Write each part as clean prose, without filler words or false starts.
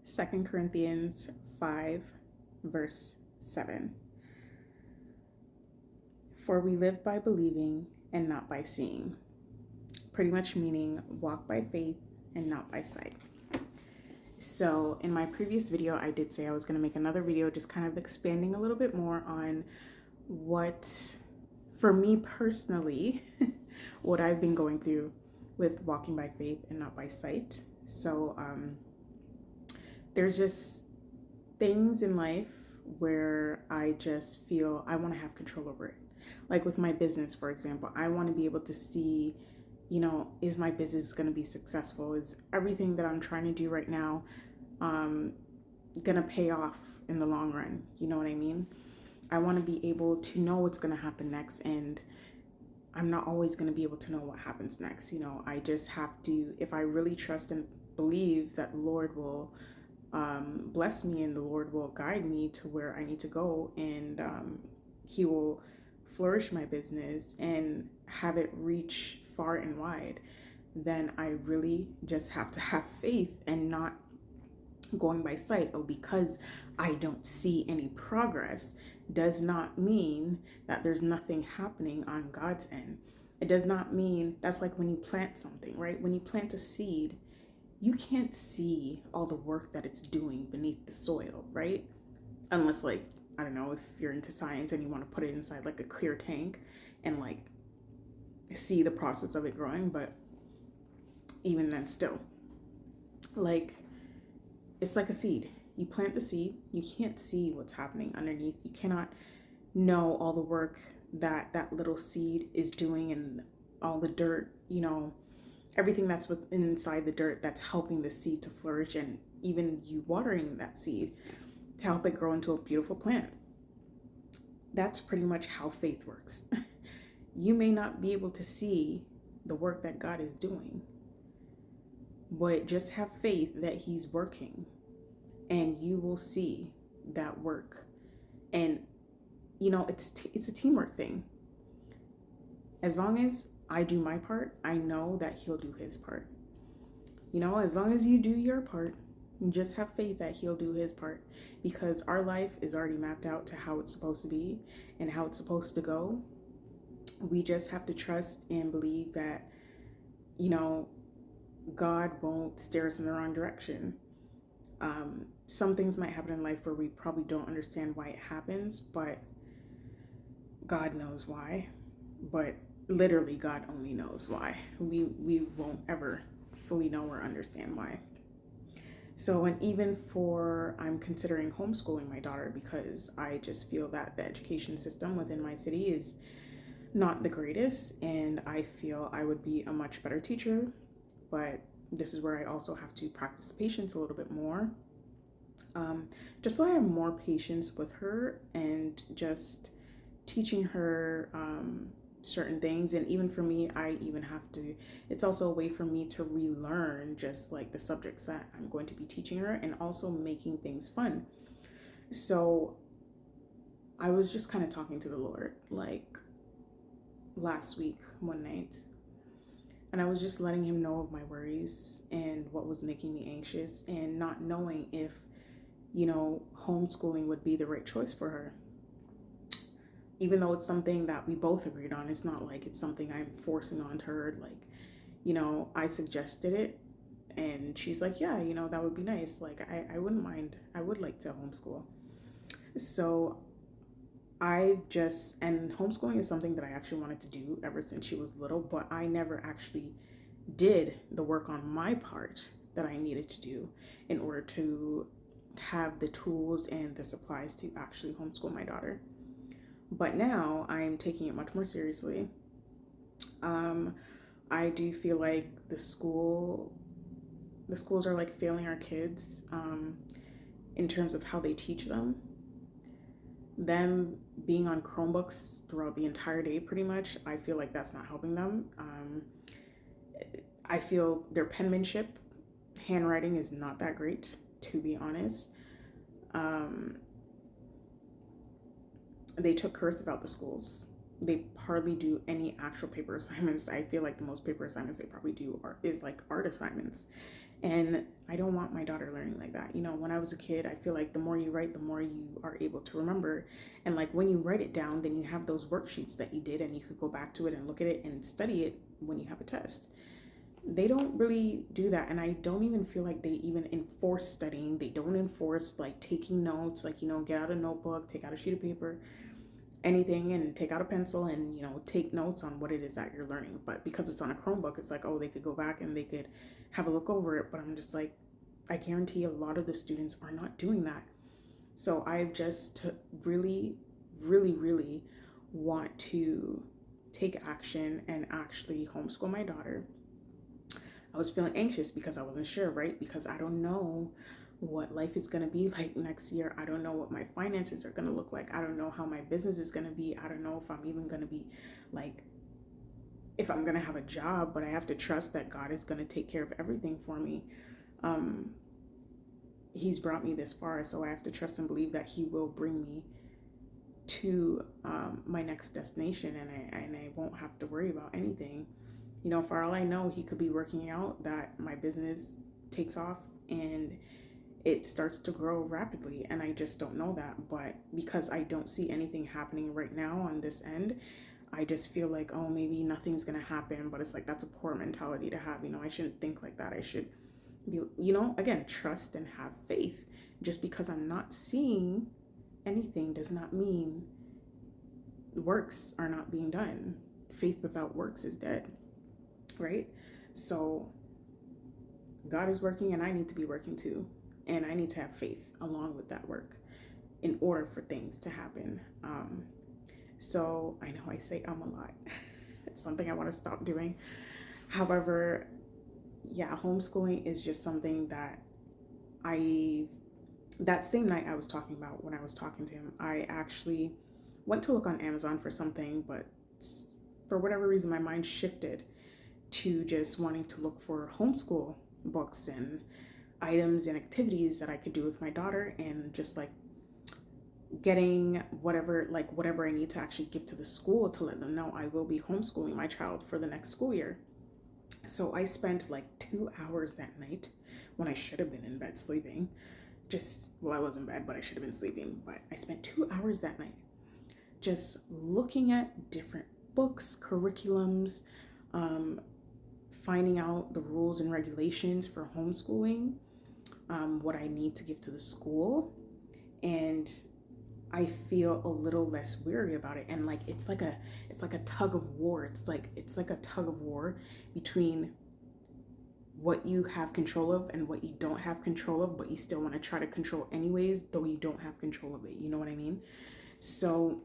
2 Corinthians 5, verse 7. For we live by believing and not by seeing. Pretty much meaning walk by faith and not by sight. So in my previous video, I did say I was going to make another video just kind of expanding a little bit more on what, for me personally, what I've been going through with walking by faith and not by sight. So there's just things in life where I just feel I want to have control over it. Like with my business, for example, I want to be able to see, is my business going to be successful? Is everything that I'm trying to do right now going to pay off in the long run? You know what I mean? I want to be able to know what's going to happen next, and I'm not always going to be able to know what happens next. I just have to, if I really trust and believe that the Lord will bless me and the Lord will guide me to where I need to go, and He will flourish my business and have it reach far and wide, then I really just have to have faith and not going by sight. Oh, because I don't see any progress does not mean that there's nothing happening on God's end. It does not mean, that's like when you plant something, right? When you plant a seed, you can't see all the work that it's doing beneath the soil, right? Unless, like, I don't know, if you're into science and you want to put it inside like a clear tank and like see the process of it growing. But even then, still, like, it's like a seed. You plant the seed, you can't see what's happening underneath. You cannot know all the work that that little seed is doing, and all the dirt, everything that's inside the dirt that's helping the seed to flourish, and even you watering that seed to help it grow into a beautiful plant. That's pretty much how faith works. You may not be able to see the work that God is doing, but just have faith that He's working, and you will see that work. And it's a teamwork thing. As long as I do my part, I know that He'll do His part. As long as you do your part, just have faith that He'll do His part, because our life is already mapped out to how it's supposed to be and how it's supposed to go. We just have to trust and believe that, God won't steer us in the wrong direction. Some things might happen in life where we probably don't understand why it happens, but God knows why. But literally, God only knows why. We won't ever fully know or understand why. So, and even I'm considering homeschooling my daughter, because I just feel that the education system within my city is not the greatest, and I feel I would be a much better teacher. But this is where I also have to practice patience a little bit more, just so I have more patience with her and just teaching her certain things. And even for me, it's also a way for me to relearn just like the subjects that I'm going to be teaching her, and also making things fun. So I was just kind of talking to the Lord like last week one night, and I was just letting Him know of my worries and what was making me anxious, and not knowing if homeschooling would be the right choice for her. Even though it's something that we both agreed on, it's not like it's something I'm forcing onto her. Like, I suggested it, and she's like, yeah, that would be nice. Like, I wouldn't mind. I would like to homeschool. So and homeschooling is something that I actually wanted to do ever since she was little, but I never actually did the work on my part that I needed to do in order to have the tools and the supplies to actually homeschool my daughter. But now I'm taking it much more seriously. I do feel like the schools are like failing our kids in terms of how they teach them. Them being on Chromebooks throughout the entire day, pretty much, I feel like that's not helping them. I feel their penmanship, handwriting is not that great, to be honest. They took cursive out the schools. They hardly do any actual paper assignments. I feel like the most paper assignments they probably do is like art assignments. And I don't want my daughter learning like that. You know, when I was a kid, I feel like the more you write, the more you are able to remember. And like when you write it down, then you have those worksheets that you did and you could go back to it and look at it and study it when you have a test. They don't really do that. And I don't even feel like they even enforce studying. They don't enforce like taking notes, like, you know, get out a notebook, take out a sheet of paper, anything, and take out a pencil and, you know, take notes on what it is that you're learning. But because it's on a Chromebook, it's like, oh, they could go back and they could have a look over it. But I'm just like, I guarantee a lot of the students are not doing that. So I just really, really, really want to take action and actually homeschool my daughter. I was feeling anxious because I wasn't sure, right? Because I don't know what life is going to be like next year. I don't know what my finances are going to look like. I don't know how my business is going to be. I don't know if I'm even going to be like, if I'm going to have a job, but I have to trust that God is going to take care of everything for me. Um, he's brought me this far, so I have to trust and believe that He will bring me to my next destination, and I won't have to worry about anything. You know, for all I know, He could be working out that my business takes off and it starts to grow rapidly, and I just don't know that. But because I don't see anything happening right now on this end, I just feel like, oh, maybe nothing's gonna happen. But it's like, that's a poor mentality to have. You know, I shouldn't think like that. I should be, you know, again, trust and have faith. Just because I'm not seeing anything does not mean works are not being done. Faith without works is dead, right? So God is working and I need to be working too. And I need to have faith along with that work in order for things to happen. So I know I say a lot. It's something I want to stop doing. However, yeah, homeschooling is just something that that same night I was talking about when I was talking to him, I actually went to look on Amazon for something, but for whatever reason, my mind shifted to just wanting to look for homeschool books and items and activities that I could do with my daughter, and just like getting whatever I need to actually give to the school to let them know I will be homeschooling my child for the next school year. So I spent like 2 hours that night when I should have been in bed sleeping. I was in bed, but I should have been sleeping. But I spent 2 hours that night just looking at different books, curriculums, finding out the rules and regulations for homeschooling, what I need to give to the school. And I feel a little less weary about it. And like it's like a tug of war. It's like a tug of war between what you have control of and what you don't have control of, but you still want to try to control anyways, though you don't have control of it. You know what I mean? So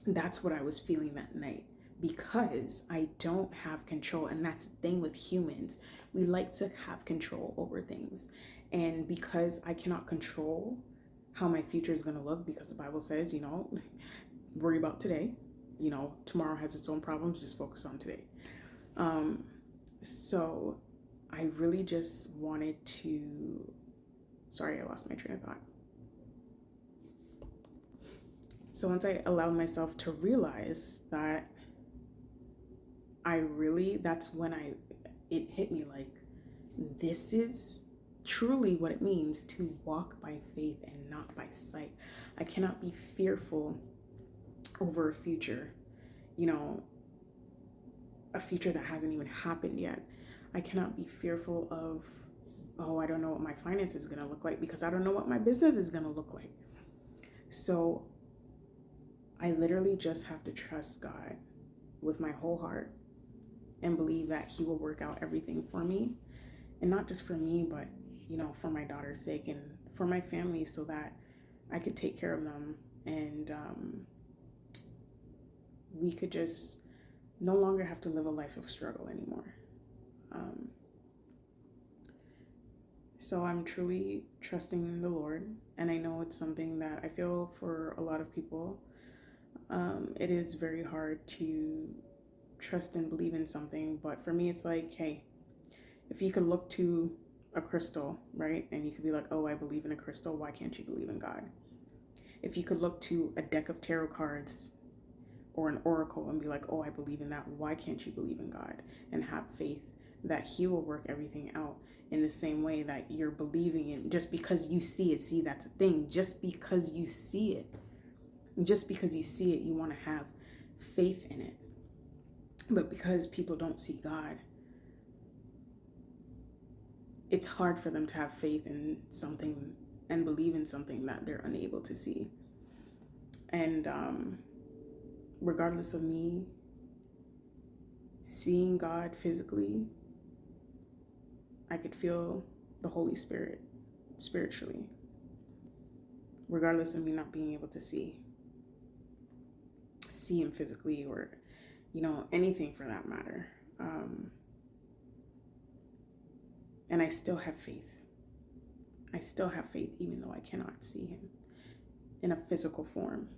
that's what I was feeling that night, because I don't have control. And that's the thing with humans. We like to have control over things. And because I cannot control how my future is going to look, because the Bible says, you know, worry about today. You know, tomorrow has its own problems. Just focus on today. So I really just wanted to, sorry, I lost my train of thought. So once I allowed myself to realize that that's when it hit me like, this is truly what it means to walk by faith and not by sight. I cannot be fearful over a future, you know, a future that hasn't even happened yet. I cannot be fearful of, oh, I don't know what my finance is going to look like, because I don't know what my business is going to look like. So I literally just have to trust God with my whole heart and believe that He will work out everything for me. And not just for me, but, you know, for my daughter's sake and for my family, so that I could take care of them, and we could just no longer have to live a life of struggle anymore. So I'm truly trusting in the Lord, and I know it's something that I feel for a lot of people. It is very hard to trust and believe in something, but for me, it's like, hey, if you could look to a crystal, right, and you could be like, oh, I believe in a crystal, why can't you believe in God? If you could look to a deck of tarot cards or an oracle and be like, oh, I believe in that, why can't you believe in God and have faith that He will work everything out? in the same way that you're believing in just because you see it. See, that's a thing. Just because you see it, you want to have faith in it. But because people don't see God, it's hard for them to have faith in something and believe in something that they're unable to see. And regardless of me seeing God physically, I could feel the Holy Spirit spiritually, regardless of me not being able to see him physically, or, you know, anything for that matter. And I still have faith. I still have faith even though I cannot see him in a physical form.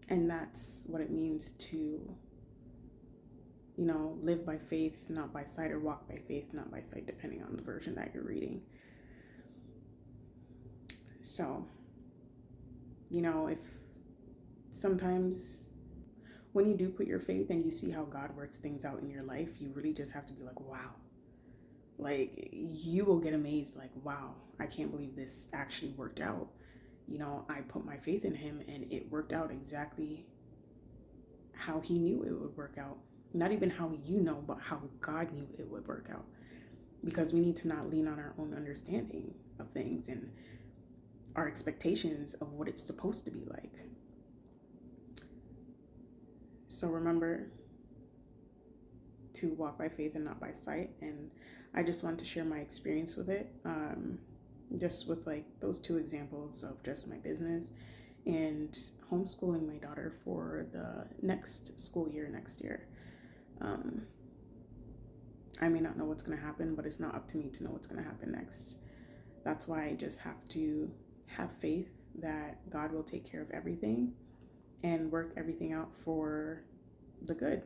And that's what it means to, you know, live by faith, not by sight, or walk by faith, not by sight, depending on the version that you're reading. So, you know, if sometimes when you do put your faith and you see how God works things out in your life, you really just have to be like, wow. Like, you will get amazed, like, wow, I can't believe this actually worked out. You know, I put my faith in him and it worked out exactly how he knew it would work out. Not even how you know, but how God knew it would work out. Because we need to not lean on our own understanding of things and our expectations of what it's supposed to be like. So remember to walk by faith and not by sight. And I just wanted to share my experience with it, just with like those two examples of just my business and homeschooling my daughter for the next school year next year. I may not know what's going to happen, but it's not up to me to know what's going to happen next. That's why I just have to have faith that God will take care of everything and work everything out for the good,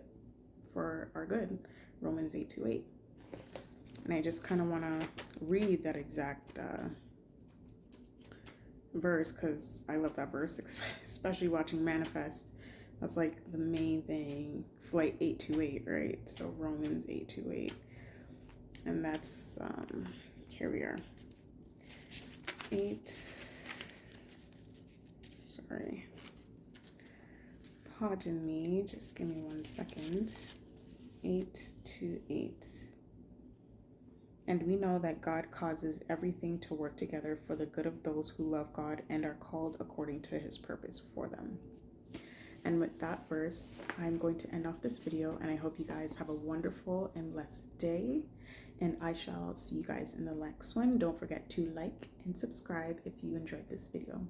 for our good. Romans 8:28. And I just kind of want to read that exact verse because I love that verse, especially watching Manifest. That's like the main thing. Flight 828, right? So Romans 8:28. And that's, here we are. 8, sorry. Pardon me, just give me 1 second. 8:28. And we know that God causes everything to work together for the good of those who love God and are called according to his purpose for them. And with that verse, I'm going to end off this video, and I hope you guys have a wonderful and blessed day, and I shall see you guys in the next one. Don't forget to like and subscribe if you enjoyed this video.